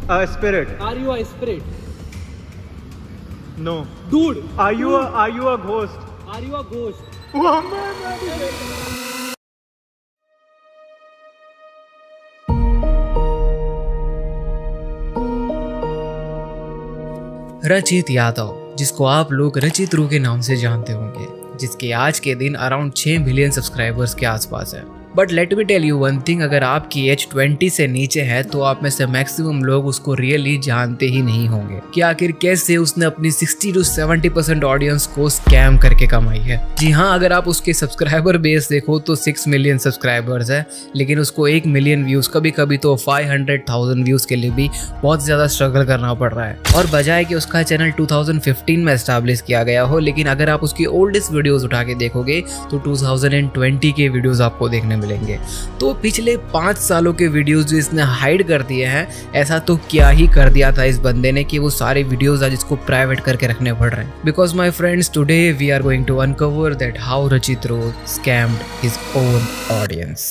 A spirit. Are you a spirit? No. Dude. Are you a ghost? Are you a ghost? Oh man. रचित यादव, जिसको आप लोग रचित रू के नाम से जानते होंगे, जिसके आज के दिन अराउंड 6 मिलियन सब्सक्राइबर्स के आसपास है। But let me tell you one thing, अगर आपकी एज 20 से नीचे है तो आप में से मैक्सिमम लोग उसको रियली जानते ही नहीं होंगे कि आखिर कैसे उसने अपनी 60 to 70% ऑडियंस को स्कैम करके कमाई है। जी हाँ, अगर आप उसके सब्सक्राइबर बेस देखो तो 6 मिलियन सब्सक्राइबर्स है, लेकिन उसको 1 मिलियन व्यूज, कभी कभी तो 500,000 व्यूज के लिए भी बहुत ज्यादा स्ट्रगल करना पड़ रहा है। और बजाय कि उसका चैनल 2015 में एस्टैब्लिश किया गया हो, लेकिन अगर आप उसकी ओल्डेस्ट वीडियोस उठा के देखोगे तो 2020 के वीडियोस आपको देखने मिलेंगे। तो पिछले 5 सालों के वीडियोस जो इसने हाइड कर दिए हैं, ऐसा तो क्या ही कर दिया था इस बंदे ने कि वो सारे वीडियोस आज इसको प्राइवेट करके रखने पड़ रहे हैं। Because my friends, today we are going to uncover that how Rachit Roo scammed his own audience.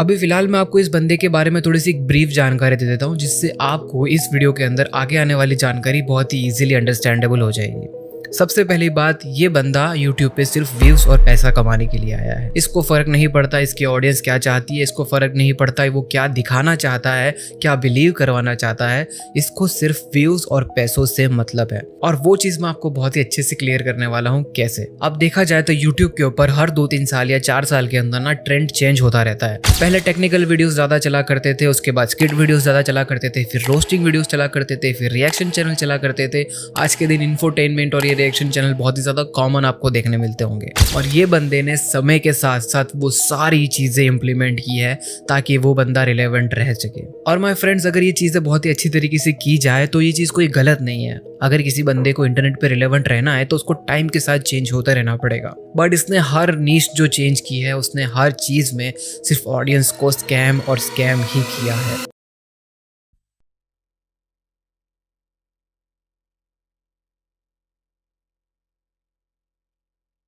अभी फिलहाल मैं आपको इस बंदे के बारे में थोड़ी सी ब्रीफ जानकारी दे देता हूँ, जिससे आपको इस वीडियो के अंदर आगे आने वाली जानकारी बहुत ही इजीली अंडरस्टैंडेबल हो जाएगी। सबसे पहली बात, ये बंदा YouTube पे सिर्फ व्यूज और पैसा कमाने के लिए आया है। इसको फर्क नहीं पड़ता इसकी ऑडियंस क्या चाहती है, इसको फर्क नहीं पड़ता वो क्या दिखाना चाहता है, क्या बिलीव करवाना चाहता है। इसको सिर्फ व्यूज और पैसों से मतलब है। और वो चीज मैं आपको बहुत ही अच्छे से क्लियर करने वाला हूँ कैसे। अब देखा जाए तो YouTube के ऊपर हर 2-3 साल या 4 साल के अंदर ना ट्रेंड चेंज होता रहता है। पहले टेक्निकल वीडियोस ज्यादा चला करते थे, उसके बाद स्किट वीडियोस ज्यादा चला करते थे, फिर रोस्टिंग वीडियोस चला करते थे, फिर रिएक्शन चैनल चला करते थे। आज के दिन इंफोटेनमेंट और ये रिएक्शन चैनल बहुत ही ज्यादा कॉमन आपको देखने मिलते होंगे। और ये बंदे ने समय के साथ साथ वो सारी चीजें इंप्लीमेंट की है ताकि वो बंदा रिलेवेंट रह सके। और माय फ्रेंड्स, अगर ये चीजें बहुत ही अच्छी तरीके से की जाए तो ये चीज कोई गलत नहीं है। अगर किसी बंदे को इंटरनेट पे रिलेवेंट रहना है तो उसको टाइम के साथ चेंज होता रहना पड़ेगा। बट इसने हर नीश जो चेंज की है, उसने हर चीज में सिर्फ ऑडियंस को स्कैम और स्कैम ही किया है।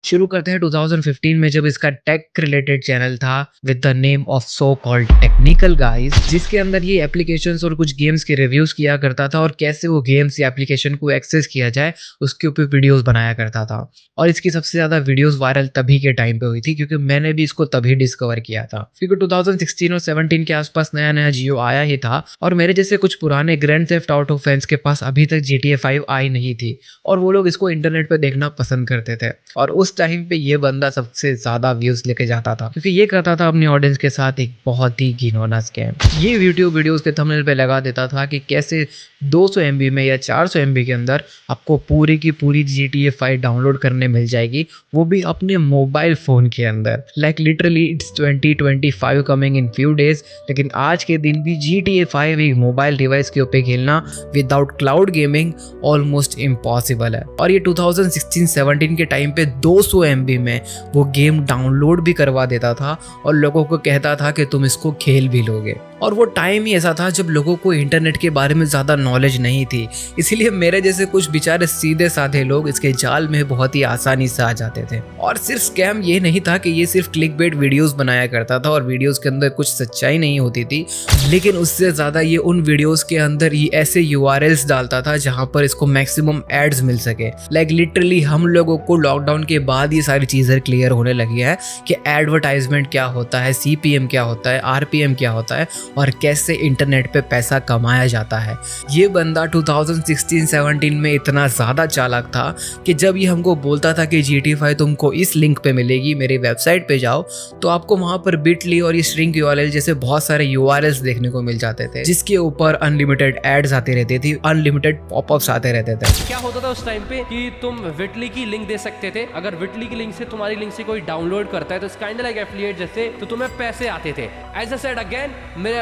शुरू करते हैं 2015 में, जब इसका टेक रिलेटेड चैनल था with the name of so called technical guys, जिसके अंदर ये एप्लीकेशंस और कुछ गेम्स के रिव्यूज किया करता था और कैसे वो गेम्स या एप्लीकेशन को एक्सेस किया जाए उसके ऊपर वीडियोस बनाया करता था। और इसकी सबसे ज्यादा वीडियोस वायरल तभी के टाइम पे हुई थी क्योंकि मैंने भी इसको तभी डिस्कवर किया था, क्योंकि 2016 और 17 के आसपास नया नया जियो आया ही था और मेरे जैसे कुछ पुराने ग्रैंड थेफ्ट ऑटो फैंस के पास अभी तक GTA 5 आई नहीं थी और वो लोग इसको इंटरनेट पे देखना पसंद करते थे। और उस टाइम पे ये बंदा सबसे ज्यादा व्यूज लेके जाता था क्योंकि ये करता था अपनी ऑडियंस के साथ एक बहुत ही घिनौना स्कैम। ये यूट्यूब वीडियोस के थंबनेल पे लगा देता था कि कैसे 200 MB में या 400 MB के अंदर आपको पूरी की पूरी GTA 5 डाउनलोड करने मिल जाएगी, वो भी अपने मोबाइल फोन के अंदर। Like literally it's 2025 coming in few days, लेकिन आज के दिन भी GTA 5 एक मोबाइल डिवाइस के ऊपर खेलना without cloud gaming almost impossible है। और ये 2016-17 के टाइम पे 200 MB में वो गेम डाउनलोड भी करवा देता था और लोगों को कहता था कि तुम इसको खेल भी लोगे। और वो टाइम ही ऐसा था जब लोगों को इंटरनेट के बारे में ज़्यादा नॉलेज नहीं थी, इसीलिए मेरे जैसे कुछ बेचारे सीधे साधे लोग इसके जाल में बहुत ही आसानी से आ जाते थे। और सिर्फ स्कैम ये नहीं था कि ये सिर्फ क्लिकबेट वीडियोस बनाया करता था और वीडियोस के अंदर कुछ सच्चाई नहीं होती थी, लेकिन उससे ज़्यादा ये उन वीडियोस के अंदर ये ऐसे URLs डालता था जहाँ पर इसको मैक्सिमम एड्स मिल सके। लाइक लिटरली हम लोगों को लॉकडाउन के बाद ये सारी चीज़ें क्लियर होने लगी है कि एडवर्टाइजमेंट क्या होता है, CPM क्या होता है, RPM क्या होता है और कैसे इंटरनेट पे पैसा कमाया जाता है। ये बंदा 2016-17 में इतना ज़्यादा चालाक था कि जब ये हमको बोलता था कि GTA 5 तुमको इस लिंक पे मिलेगी, मेरी वेबसाइट पे जाओ, तो आपको वहाँ पर बिटली और ये स्ट्रिंग URL जैसे बहुत सारे URLs देखने को मिल जाते थे जिसके ऊपर अनलिमिटेड एड्स आती रहती थी, अनलिमिटेड पॉपअप्स आते रहते थे। क्या होता था उस टाइम पे कि तुम विटली की लिंक दे सकते थे, अगर विटली की लिंक से तुम्हारी लिंक से कोई डाउनलोड करता है तो काइंड लाइक एफिलिएट जैसे, तो तुम्हें पैसे आते थे। एज अ सेड अगेन,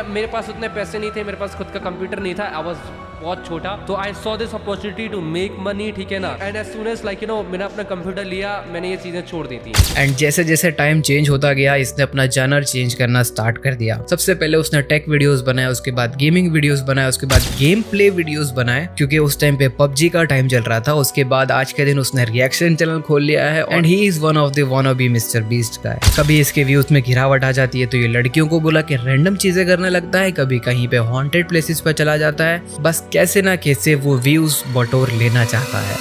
मेरे पास उतने पैसे नहीं थे, मेरे पास खुद का कंप्यूटर नहीं था, आई वाज बहुत छोटा, तो I saw this opportunity to make money, ठीक है ना। And as soon as like you know मैंने अपना कंप्यूटर लिया, मैंने ये चीजें छोड़ दी थी। एंड जैसे जैसे टाइम चेंज होता गया इसने अपना जॉनर चेंज करना स्टार्ट कर दिया। सबसे पहले उसने टेक वीडियोस बनाए, उसके बाद गेमिंग वीडियोस बनाए, उसके बाद गेम प्ले वीडियोस बनाए क्योंकि उस टाइम पे पबजी का टाइम चल रहा था। उसके बाद आज के दिन उसने रिएक्शन चैनल खोल लिया है and he is one of the wannabe mister beast का है। कभी इसके व्यूज में गिरावट आ जाती है तो ये लड़कियों को बुला के रैंडम चीजें करने लगता है, कभी कहीं पे हॉन्टेड प्लेसेस पर चला जाता है, बस कैसे ना कैसे वो व्यूज बटोर लेना चाहता है।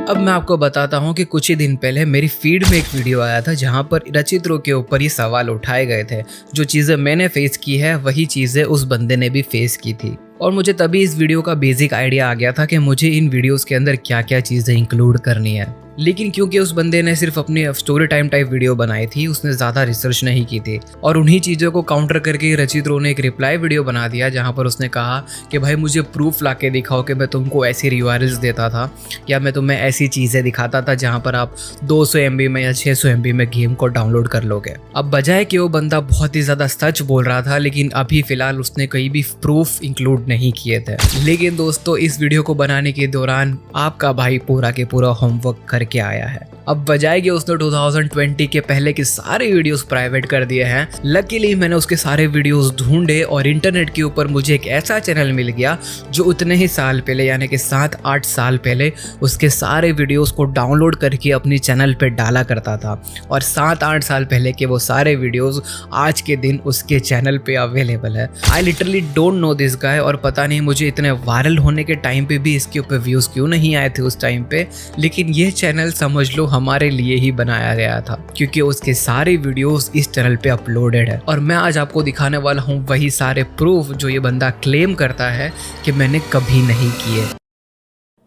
अब मैं आपको बताता हूँ कि कुछ ही दिन पहले मेरी फीड में एक वीडियो आया था जहाँ पर रचित्रों के ऊपर ये सवाल उठाए गए थे। जो चीज़ें मैंने फेस की है वही चीज़ें उस बंदे ने भी फेस की थी और मुझे तभी इस वीडियो का बेसिक आइडिया आ गया था कि मुझे इन वीडियोस के अंदर क्या क्या चीज़ें इंक्लूड करनी है। लेकिन क्योंकि उस बंदे ने सिर्फ अपनी स्टोरी टाइम टाइप वीडियो बनाई थी, उसने ज़्यादा रिसर्च नहीं की थी और उन्हीं चीज़ों को काउंटर करके रचित्रों ने एक रिप्लाई वीडियो बना दिया जहाँ पर उसने कहा कि भाई मुझे प्रूफ ला के दिखाओ कि मैं तुमको ऐसी यूआरएल्स देता था या मैं तुम्हें ऐसी चीज़ें दिखाता था जहाँ पर आप 200 MB में या 600 MB में गेम को डाउनलोड कर लोगे। अब बजाय कि वो बंदा बहुत ही ज़्यादा सच बोल रहा था, लेकिन अभी फ़िलहाल उसने कहीं भी प्रूफ इंक्लूड नहीं किए थे। लेकिन दोस्तों इस वीडियो को बनाने के दौरान आपका भाई पूरा के पूरा होमवर्क करके आया है। अब बजाय कि उसने 2020 के पहले के सारे वीडियोस प्राइवेट कर दिए हैं, लकीली मैंने उसके सारे वीडियोस ढूंढे और इंटरनेट के ऊपर मुझे एक ऐसा चैनल मिल गया जो उतने ही साल पहले यानी कि 7-8 साल पहले उसके सारे वीडियोस को डाउनलोड करके अपनी चैनल पे डाला करता था और 7-8 साल पहले के वो सारे वीडियोस आज के दिन उसके चैनल पे अवेलेबल है। I literally don't know this guy और पता नहीं मुझे इतने वायरल होने के टाइम पे भी इसके ऊपर व्यूज़ क्यों नहीं आए थे उस टाइम पे, लेकिन ये चैनल समझ लो हमारे लिए ही बनाया गया था क्योंकि उसके सारे वीडियोस इस चैनल पे अपलोडेड है और मैं आज आपको दिखाने वाला हूँ वही सारे प्रूफ जो ये बंदा क्लेम करता है कि मैंने कभी नहीं किए।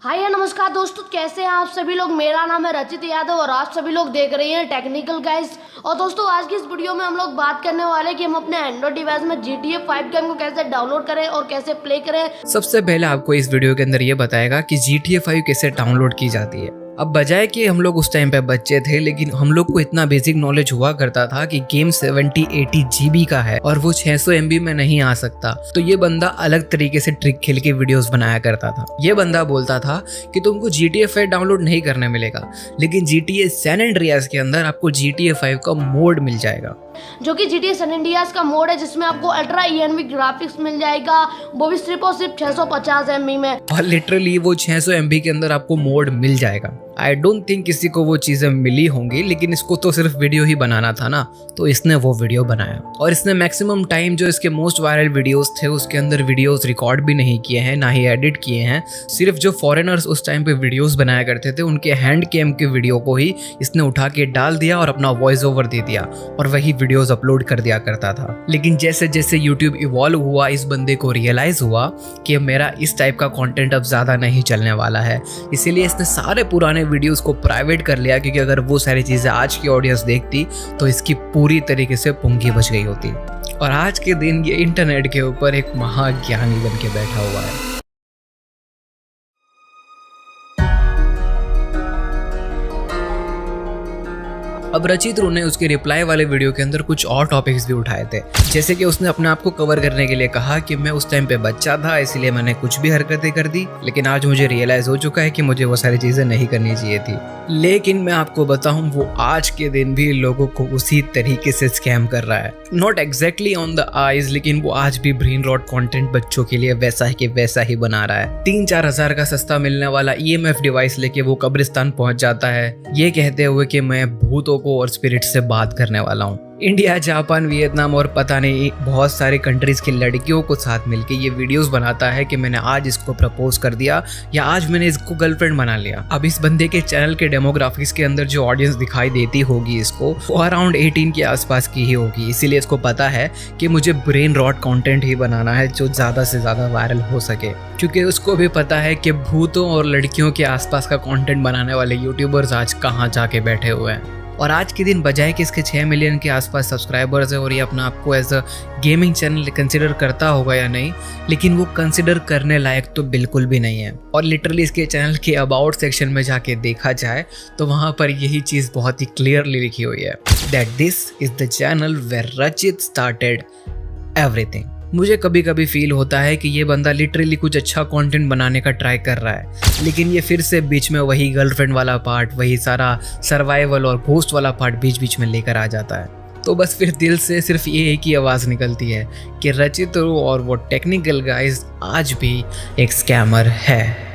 हाय नमस्कार दोस्तों, कैसे हैं आप सभी लोग। मेरा नाम है रचित यादव और आप सभी लोग देख रहे हैं टेक्निकल गाइज। और दोस्तों आज की इस वीडियो में हम लोग बात करने वाले हैं कि हम अपने एंड्रॉइड डिवाइस में GTA 5 गेम को कैसे डाउनलोड करें और कैसे प्ले करें। सबसे पहले आपको इस वीडियो के अंदर ये बताएगा कि GTA 5 कैसे डाउनलोड की जाती है। अब बजाय कि हम लोग उस टाइम पे बच्चे थे, लेकिन हम लोग को इतना बेसिक नॉलेज हुआ करता था कि गेम 70-80 GB का है और वो 600 MB में नहीं आ सकता, तो ये बंदा अलग तरीके से ट्रिक खेल के वीडियोस बनाया करता था। ये बंदा बोलता था कि तुमको GTA 5 डाउनलोड नहीं करने मिलेगा, लेकिन GTA सैन एंड्रियास के अंदर आपको GTA 5 का मोड मिल जाएगा जो कि GTA सैन एंड्रियास का मोड है जिसमें आपको अल्ट्रा ENV ग्राफिक्स मिल जाएगा, वो भी सिर्फ और सिर्फ 650 MB में। और लिटरली वो 600 MB के अंदर आपको मोड मिल जाएगा। आई डोंट थिंक किसी को वो चीज़ें मिली होंगी, लेकिन इसको तो सिर्फ वीडियो ही बनाना था ना, तो इसने वो वीडियो बनाया और इसने मैक्सिमम टाइम जो इसके मोस्ट वायरल वीडियोस थे उसके अंदर वीडियोस रिकॉर्ड भी नहीं किए हैं, ना ही एडिट किए हैं। सिर्फ जो फॉरेनर्स उस टाइम पे वीडियोस बनाया करते थे उनके हैंड कैम के वीडियो को ही इसने उठा के डाल दिया और अपना वॉइस ओवर दे दिया और वही वीडियोस अपलोड कर दिया करता था। लेकिन जैसे जैसे यूट्यूब इवॉल्व हुआ, इस बंदे को रियलाइज हुआ कि मेरा इस टाइप का कंटेंट अब ज़्यादा नहीं चलने वाला है, इसीलिए इसने सारे पुराने वीडियोस को प्राइवेट कर लिया क्योंकि अगर वो सारी चीज़ें आज की ऑडियंस देखती तो इसकी पूरी तरीके से पुंगी बच गई होती। और आज के दिन ये इंटरनेट के ऊपर एक महाज्ञानी बन के बैठा हुआ है। अब रचित्रों ने उसके रिप्लाई वाले वीडियो के अंदर कुछ और टॉपिक्स भी उठाए थे, जैसे कि उसने अपने आप को कवर करने के लिए कहा कि मैं उस टाइम पे बच्चा था इसलिए मैंने कुछ भी हरकतें कर दी, लेकिन आज मुझे रियलाइज हो चुका है कि मुझे वो सारी चीज़ें नहीं करनी चाहिए थी। लेकिन मैं आपको बताऊं वो आज के दिन भी लोगों को उसी तरीके से स्कैम कर रहा है। Not exactly on the eyes, लेकिन वो आज भी ब्रेन रॉट कंटेंट बच्चों के लिए वैसा ही के वैसा ही बना रहा है। 3-4 हज़ार का सस्ता मिलने वाला EMF डिवाइस लेके वो कब्रिस्तान पहुंच जाता है ये कहते हुए कि मैं भूतों को और स्पिरिट से बात करने वाला हूँ। इंडिया, जापान, वियतनाम और पता नहीं बहुत सारे कंट्रीज की लड़कियों को साथ मिलके ये वीडियोस बनाता है कि मैंने आज इसको प्रपोज कर दिया या आज मैंने इसको गर्लफ्रेंड बना लिया। अब इस बंदे के चैनल के डेमोग्राफिक्स के अंदर जो ऑडियंस दिखाई देती होगी इसको वो अराउंड 18 के आसपास की ही होगी, इसीलिए इसको पता है कि मुझे ब्रेन रॉट कंटेंट ही बनाना है जो ज़्यादा से ज़्यादा वायरल हो सके, क्योंकि उसको भी पता है कि भूतों और लड़कियों के आसपास का कंटेंट बनाने वाले यूट्यूबर्स आज कहाँ जाके बैठे हुए हैं। और आज के दिन बजाय कि इसके 6 मिलियन के आसपास सब्सक्राइबर्स है और ये अपना आपको as a gaming channel consider करता होगा या नहीं, लेकिन वो कंसिडर करने लायक तो बिल्कुल भी नहीं है। और लिटरली इसके चैनल के अबाउट सेक्शन में जाके देखा जाए तो वहाँ पर यही चीज़ बहुत ही क्लियरली लिखी हुई है that this is the channel where Rachit started everything. मुझे कभी कभी फील होता है कि ये बंदा लिटरली कुछ अच्छा कंटेंट बनाने का ट्राई कर रहा है, लेकिन ये फिर से बीच में वही गर्लफ्रेंड वाला पार्ट, वही सारा सर्वाइवल और घोस्ट वाला पार्ट बीच बीच में लेकर आ जाता है। तो बस फिर दिल से सिर्फ ये एक ही आवाज़ निकलती है कि रचित और वो टेक्निकल गाइज आज भी एक स्कैमर है।